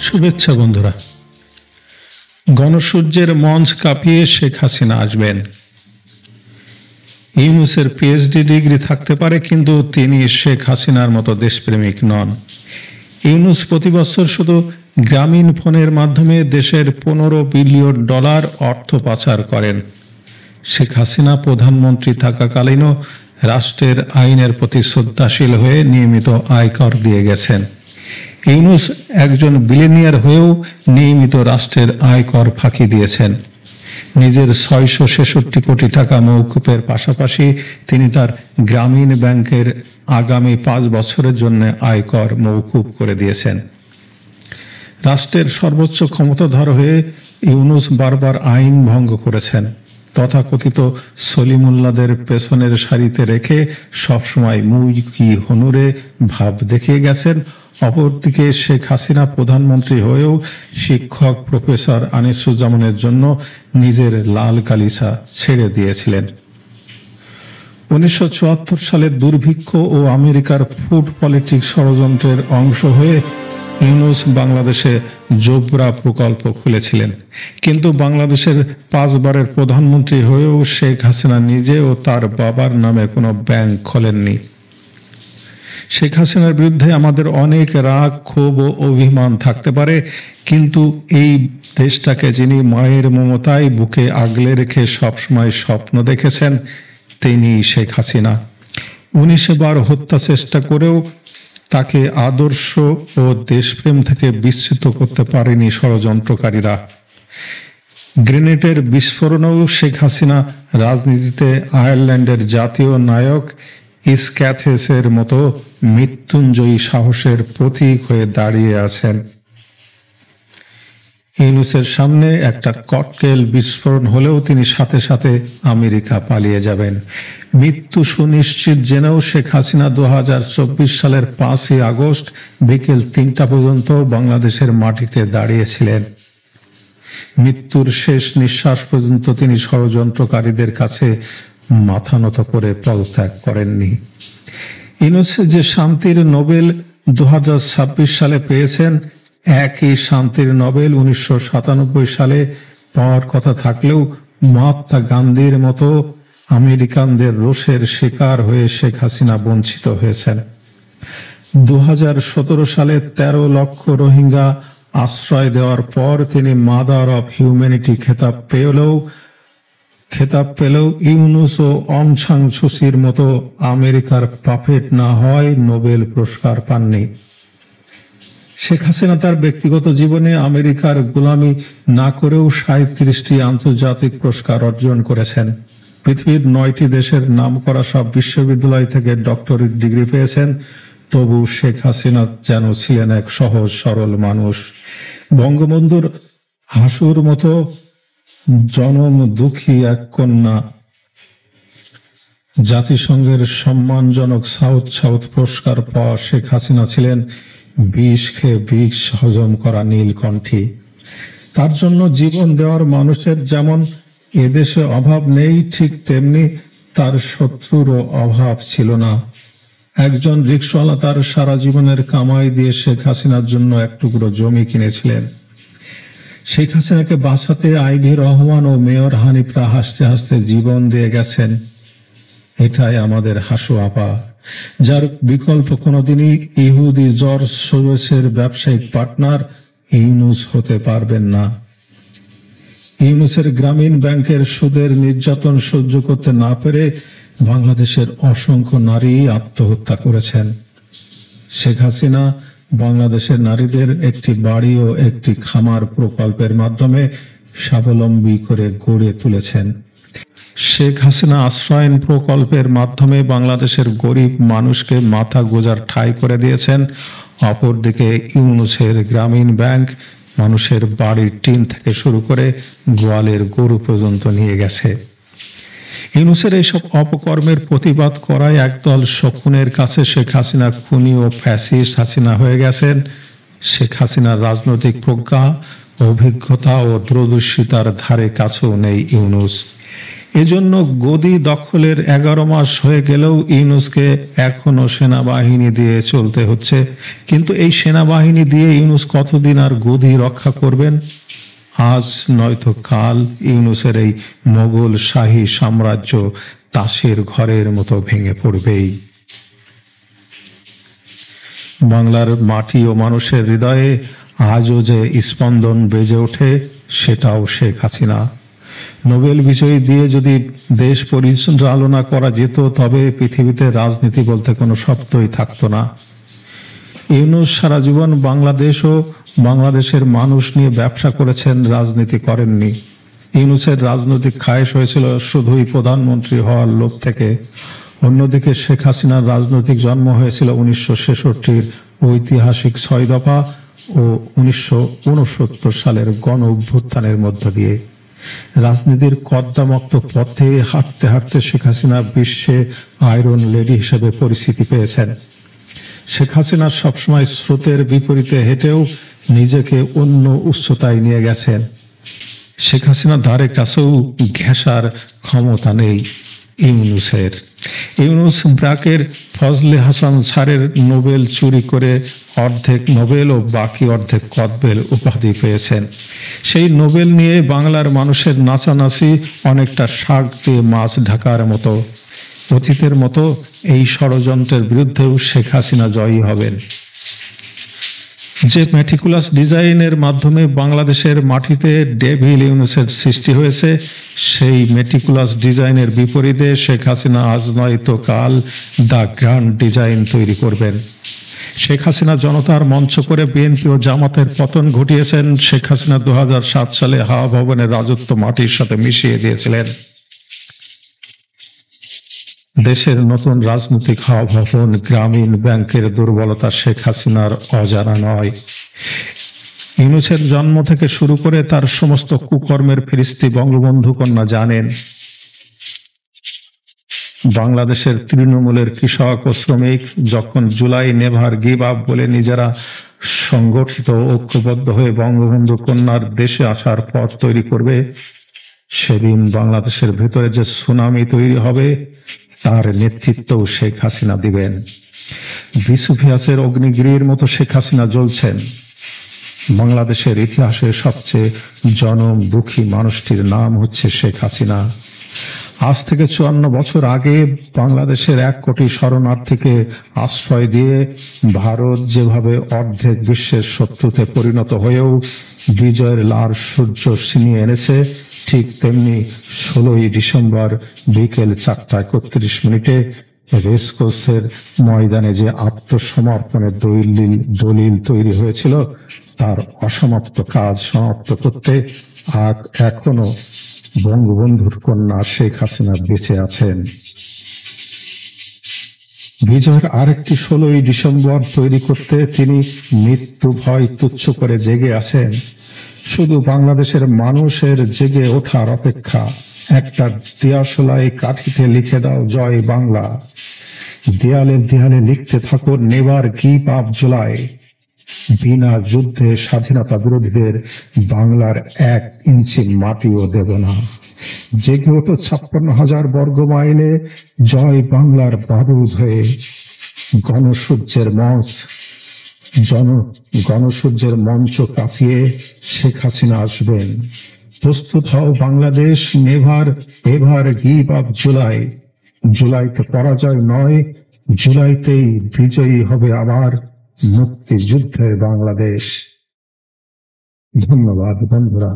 শুভেচ্ছা বন্ধুরা। গণসূর্যের মঞ্চ কাঁপিয়ে শেখ হাসিনা আসবেন। ইউনূসের পিএইচডি ডিগ্রি থাকতে পারে, কিন্তু তিনি শেখ হাসিনার মতো দেশপ্রেমিক নন। ইউনূস প্রতি বছর শুধু গ্রামীণ ফোনের মাধ্যমে দেশের $15 বিলিয়ন অর্থ পাচার করেন। শেখ হাসিনা প্রধানমন্ত্রী থাকাকালীনও রাষ্ট্রের আইনের প্রতি শ্রদ্ধাশীল হয়ে নিয়মিত আয়কর দিয়ে গেছেন। ইউনূস একজন বিলিয়নিয়ার হয়েও নিয়মিত রাষ্ট্রের আয়কর ফাঁকি দিয়েছেন। নিজের 666 কোটি টাকা মওকুফের পাশাপাশি তিনি তার গ্রামীণ ব্যাংকের আগামী 5 বছরের জন্য আয়কর মওকুফ করে দিয়েছেন। রাষ্ট্রের সর্বোচ্চ ক্ষমতাধর হয়ে ইউনূস বারবার আইন ভঙ্গ করেছেন। তথাকথিত সলিমুল্লাহদের পেছনের সারিতে রেখে সবসময় মুই কি হনুরে ভাব দেখিয়ে গেছেন। অপরদিকে শেখ হাসিনা প্রধানমন্ত্রী হয়েও শিক্ষক প্রফেসর আনিসুজ্জামানের জন্য নিজের লাল গালিচা ছেড়ে দিয়েছিলেন। 1974 সালের দুর্ভিক্ষ ও আমেরিকার ফুড পলিটিক্স ষড়যন্ত্রের অংশ হয়ে ইউনূস বাংলাদেশে জোবরা প্রকল্প খুলেছিলেন, কিন্তু বাংলাদেশের 5 বারের প্রধানমন্ত্রী হয়েও শেখ হাসিনা নিজে ও তার বাবার নামে কোনো ব্যাংক খোলেননি। শেখ হাসিনার বিরুদ্ধে আমাদের অনেক রাগ, ক্ষোভ ও অভিমান থাকতে পারে, কিন্তু এই দেশটাকে যিনি মায়ের মমতায় বুকে আগলে রেখে সবসময় স্বপ্ন দেখেছেন, তিনি শেখ হাসিনা। 19 বার হত্যা চেষ্টা করেও তাকে আদর্শ ও দেশপ্রেম থেকে বিচ্যুত করতে পারেনি ষড়যন্ত্রকারীরা। গ্রেনেডের বিস্ফোরণেও শেখ হাসিনা রাজনীতিতে আয়ারল্যান্ডের জাতীয় নায়ক ইসক্যাথেসের মতো মৃত্যুঞ্জয়ী সাহসের প্রতীক হয়ে দাঁড়িয়ে আছেন। ইউনূসের সামনে একটা ককটেল বিস্ফোরণ হলেও তিনি সাথে সাথে আমেরিকা পালিয়ে যাবেন। মৃত্যু সুনিশ্চিত জেনেও শেখ হাসিনা 2024 সালের 5 আগস্ট বিকেল 3টা পর্যন্ত বাংলাদেশের মাটিতে দাঁড়িয়েছিলেন। মৃত্যুর শেষ নিঃশ্বাস পর্যন্ত তিনি ষড়যন্ত্রকারীদের কাছে মাথা নত করে পদত্যাগ করেননি। ইউনূস যে শান্তির নোবেল 2026 সালে পেয়েছেন, একই শান্তির নোবেল 1997 সালে পাওয়ার কথা থাকলেও মহাত্মা গান্ধীর মতো আমেরিকানদের রোষের শিকার হয়ে শেখ হাসিনা বঞ্চিত হয়েছেন। 2017 সালে 13 লক্ষ রোহিঙ্গা আশ্রয় দেওয়ার পর তিনি মাদার অফ হিউম্যানিটি খেতাব পেলেও ইউনূস ও অং সান সুচির মতো আমেরিকার পাপেট না হয় নোবেল পুরস্কার পাননি। শেখ হাসিনা তার ব্যক্তিগত জীবনে আমেরিকার গোলামি না করেও 37টি আন্তর্জাতিক পুরস্কার অর্জন করেছেন। পৃথিবীর 9টি দেশের নামকরা সব বিশ্ববিদ্যালয় থেকে ডক্টরেট ডিগ্রি পেয়েছেন। তবু শেখ হাসিনা যেন ছিলেন এক সহজ সরল মানুষ। বঙ্গবন্ধুর হাসুর মতো জনম দুঃখী এক কন্যা। জাতিসংঘের সম্মানজনক সাউথ পুরস্কার পাওয়া শেখ হাসিনা ছিলেন বিষ খেয়ে বিষ হজম করা নীলকণ্ঠী। তার জন্য জীবন দেওয়ার মানুষের যেমন এদেশে অভাব নেই, ঠিক তেমনি তার শত্রুরও অভাব ছিল না। একজন রিকশাওয়ালা তার সারা জীবনের কামাই দিয়ে শেখ হাসিনার জন্য এক টুকরো জমি কিনেছিলেন। শেখ হাসিনাকে বাঁচাতে আইভি রহমান ও মেয়র হানিফরা হাসতে হাসতে জীবন দিয়ে গেছেন। এটাই আমাদের হাসু আপা, যার বিকল্প কোনোদিনই ইহুদি জর্জ সোরসের ব্যবসায়িক পার্টনার ইউনূস হতে পারবেন না। ইউনূসের গ্রামীণ ব্যাংকের সুদের নির্যাতন সহ্য করতে না পেরে বাংলাদেশের অসংখ্য নারী আত্মহত্যা করেছেন। শেখ হাসিনা বাংলাদেশের নারীদের একটি বাড়ি ও একটি খামার প্রকল্পের মাধ্যমে স্বাবলম্বী করে গড়ে তুলেছেন। শেখ হাসিনা আশ্রয়ন প্রকল্পের মাধ্যমে বাংলাদেশের গরিব মানুষকে মাথা গোজার ঠাঁই করে দিয়েছেন। অপরদিকে ইউনূসের গ্রামীণ ব্যাংক মানুষের বাড়ির টিন থেকে শুরু করে গোয়ালের গরু পর্যন্ত নিয়ে গেছে। ইউনূসের এইসব অপকর্মের প্রতিবাদ করায় একদল শকুনের কাছে শেখ হাসিনা খুনি ও ফ্যাসিস্ট হাসিনা হয়ে গেছেন। শেখ হাসিনার রাজনৈতিক প্রজ্ঞা, অভিজ্ঞতা ও দূরদর্শিতার ধারে কাছেও নেই ইউনূস। এজন্য গদি দখলের 11 মাস হয়ে গেলেও ইউনূসকে এখনো সেনাবাহিনী দিয়ে চলতে হচ্ছে। কিন্তু এই সেনাবাহিনী দিয়ে ইউনূস কতদিন আর গদি রক্ষা করবেন? আজ নয়তো কাল ইউনূসের এই মোগল শাহী সাম্রাজ্য তাসের ঘরের মতো ভেঙে পড়বেই। বাংলার মাটি ও মানুষের হৃদয়ে আজও যে স্পন্দন বেজে ওঠে, সেটাও শেখ হাসিনা। নোবেল বিজয়ী দিয়ে যদি দেশ পরিচালনা করা যেত, তবে পৃথিবীতে রাজনীতি বলতে কোনো শব্দই থাকতো না। ইউনূস সারা জীবন বাংলাদেশ ও বাংলাদেশের মানুষ নিয়ে ব্যবসা করেছেন, রাজনীতি করেননি। ইউনূসের রাজনৈতিক খায়েশ হয়েছিল শুধুই প্রধানমন্ত্রী হওয়ার লোভ থেকে। অন্যদিকে শেখ হাসিনার রাজনৈতিক জন্ম হয়েছিল 1966-র ঐতিহাসিক 6 দফা ও 1969 সালের গণ অভ্যুত্থানের মধ্য দিয়ে। রাজনীতির কর্দমাক্ত পথে হাঁটতে হাঁটতে শেখ হাসিনা বিশ্বে আয়রন লেডি হিসেবে পরিচিতি পেয়েছেন। শেখ হাসিনা সবসময় স্রোতের বিপরীতে হেঁটেও নিজেকে অন্য উচ্চতায় নিয়ে গেছেন। শেখ হাসিনা ধারে কাছেও ঘেঁষার ক্ষমতা নেই ইউনূসের। ইউনূস ব্র্যাকের ফজলে হাসান স্যারের নোবেল চুরি করে অর্ধেক নোবেল ও বাকি অর্ধেক কদবেল উপাধি পেয়েছেন। সেই নোবেল নিয়ে বাংলার মানুষের নাচানাচি অনেকটা শাক দিয়ে মাছ ঢাকার মতো। অতীতের মতো এই ষড়যন্ত্রের বিরুদ্ধেও শেখ হাসিনা জয়ী হবেন। যে মেটিকুলাস ডিজাইনের মাধ্যমে বাংলাদেশের মাটিতে ডেভিল ইউনূসের সৃষ্টি হয়েছে, সেই মেটিকুলাস ডিজাইনের বিপরীতে শেখ হাসিনা আজ নয়তো কাল দ্য গ্র্যান্ড ডিজাইন তৈরি করবেন। শেখ হাসিনা জনতার মঞ্চ করে বিএনপি ও জামাতের পতন ঘটিয়েছেন। শেখ হাসিনা 2007 সালে হাওয়া ভবনের রাজত্ব মাটির সাথে মিশিয়ে দিয়েছিলেন। দেশের নতুন রাজনৈতিক হাওয়া ভবন, গ্রামীণ ব্যাংকের দুর্বলতা শেখ হাসিনার অজানা নয়। ইউনূসের জন্ম থেকে শুরু করে তার সমস্ত কুকর্মের ফিরিস্তি বঙ্গবন্ধু কন্যা জানেন। বাংলাদেশের তৃণমূলের কৃষক ও শ্রমিক যখন জুলাই নেভার গিভ আপ বলে নিজেরা সংগঠিত ঐক্যবদ্ধ হয়ে বঙ্গবন্ধু কন্যার দেশে আসার পথ তৈরি করবে, সেদিন বাংলাদেশের ভেতরে যে সুনামি তৈরি হবে, তার নেতৃত্বও শেখ হাসিনা দিবেন। ভিসুভিয়াসের অগ্নিগিরির মতো শেখ হাসিনা জ্বলছেন। বাংলাদেশের ইতিহাসে সবচেয়ে জনমুখী মানুষটির নাম হচ্ছে শেখ হাসিনা। আজ থেকে 54 বছর আগে বাংলাদেশের 1 কোটি শরণার্থীকে আশ্রয় দিয়ে ভারত যেভাবে অর্ধেক বিশ্বের শত্রুতে পরিণত হয়েও বিজয়ের লাল সূর্য ছিনিয়ে এনেছে, ঠিক তেমনি 16ই ডিসেম্বর বিকেল 4:31 রেসকোর্সের ময়দানে যে আত্মসমর্পণের দলিল তৈরি হয়েছিল, তার অসমাপ্ত কাজ সমাপ্ত করতে এখনো বঙ্গবন্ধুর কন্যা শেখ হাসিনা বেঁচে আছেন। বিজয়ের আরেকটি 16ই ডিসেম্বর তৈরি করতে তিনি মৃত্যু ভয় তুচ্ছ করে জেগে আছেন। শুধু বাংলাদেশের মানুষের জেগে ওঠার অপেক্ষা। একটা দিয়াশলাই কাঠিতে লিখে দাও জয় বাংলা, দেয়ালে দেয়ালে লিখতে থাকো নেভার গিভ আপ জুলাই। বিনা যুদ্ধে স্বাধীনতা বিরোধীদের বাংলার 1 ইঞ্চি মাটিও দেব না। জেগে ওঠো 56,000 বর্গ মাইলে জয় বাংলার বারুদ হয়ে। গণসূর্যের মঞ্চ কাঁপিয়ে শেখ হাসিনা আসবেন। প্রস্তুত হও Bangladesh, never ever give up July. জুলাইতে পরাজয় নয়, জুলাইতেই বিজয়ী হবে আবার মুক্তিযুদ্ধের বাংলাদেশ। ধন্যবাদ বন্ধুরা।